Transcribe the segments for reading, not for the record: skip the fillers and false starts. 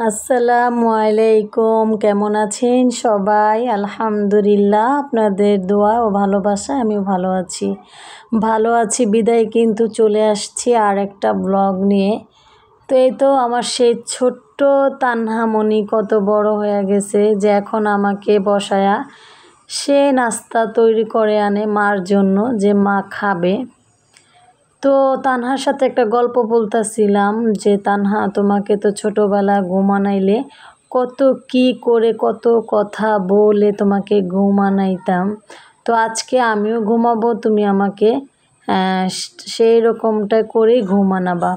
আসসালামু আলাইকুম, কেমন আছেন সবাই? আলহামদুলিল্লাহ, আপনাদের দোয়া ও ভালোবাসায় আমি ভালো আছি বিদায় কিন্তু চলে আসছি আর একটা ব্লগ নিয়ে। তো এই তো আমার সেই ছোট্ট তানহামণি কত বড় হয়ে গেছে যে এখন আমাকে বসায়া সে নাস্তা তৈরি করে আনে মার জন্য, যে মা খাবে। তো তানহার সাথে একটা গল্প বলতেছিলাম যে তানহা, তোমাকে তো ছোটোবেলা ঘুমানাইলে কত কি করে কত কথা বলে তোমাকে ঘুমানাইতাম, তো আজকে আমিও ঘুমাবো, তুমি আমাকে সেই রকমটা করেই ঘুমানাবা।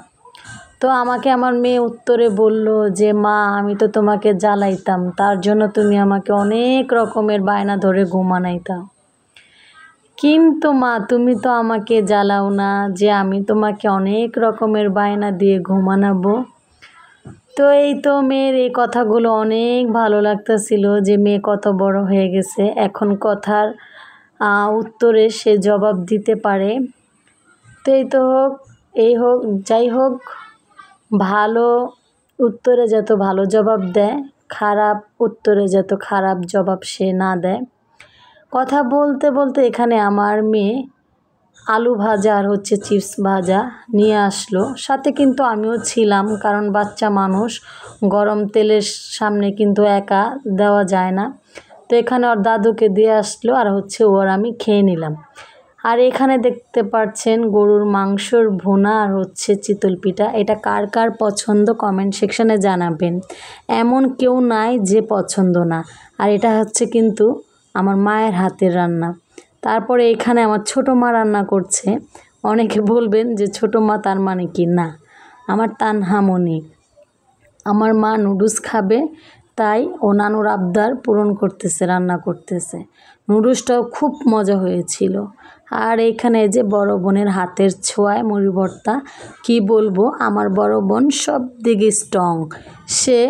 তো আমাকে আমার মেয়ে উত্তরে বলল যে মা, আমি তো তোমাকে জ্বালাইতাম, তার জন্য তুমি আমাকে অনেক রকমের বায়না ধরে ঘুমানাইতা। কিন্তু মা, তুমি তো আমাকে জ্বালাও না যে আমি তোমাকে অনেক রকমের বায়না দিয়ে ঘুমানাবো। তো এই তো মেয়ের এই কথাগুলো অনেক ভালো লাগতেছিল যে মেয়ে কত বড় হয়ে গেছে, এখন কথার উত্তরে সে জবাব দিতে পারে। তো এই হোক যাই হোক, ভালো উত্তরে যত ভালো জবাব দেয়, খারাপ উত্তরে যত খারাপ জবাব সে না দেয়। কথা বলতে বলতে এখানে আমার মেয়ে আলু ভাজা আর চিপস ভাজা নিয়ে আসলো, সাথে কিন্তু আমিও ছিলাম, কারণ বাচ্চা মানুষ গরম তেলের সামনে কিন্তু একা দেওয়া যায় না। তো এখানে ওর দাদুকে দিয়ে আসলো আর ওর আমি খেয়ে নিলাম। আর এখানে দেখতে পাচ্ছেন গরুর মাংসর ভুনা আর চিতল পিঠা। এটা কার কার পছন্দ কমেন্ট সেকশনে জানাবেন, এমন কেউ নাই যে পছন্দ না। আর এটা কিন্তু আমার মায়ের হাতের রান্না। তারপরে এখানে আমার ছোটো মা রান্না করছে। অনেকে বলবেন যে ছোটো মা তার মানে কি, না, আমার তানহামণি। আমার মা নুডলস খাবে, তাই ও নানুর আবদার পূরণ করতেছে, রান্না করতেছে। নুডলসটাও খুব মজা হয়েছিল। আর এখানে যে বড় বোনের হাতের ছোঁয়ায় মুড়ি ভর্তা, কী বলবো, আমার বড় বোন সব দিকে স্ট্রং। সে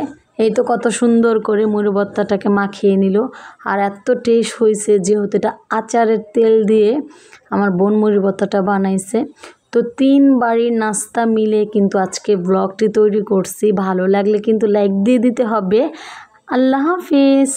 এই তো কত সুন্দর করে মুড়ি ভর্তাটাকে মাখিয়ে নিল। আর এত টেস্ট হয়েছে, যেহেতু এটা আচারের তেল দিয়ে আমার বোন মুড়ি ভর্তাটা বানাইছে। তো 3 বাড়ির নাস্তা মিলে কিন্তু আজকে ব্লগটি তৈরি করছি। ভালো লাগলে কিন্তু লাইক দিয়ে দিতে হবে। আল্লাহ হাফিজ।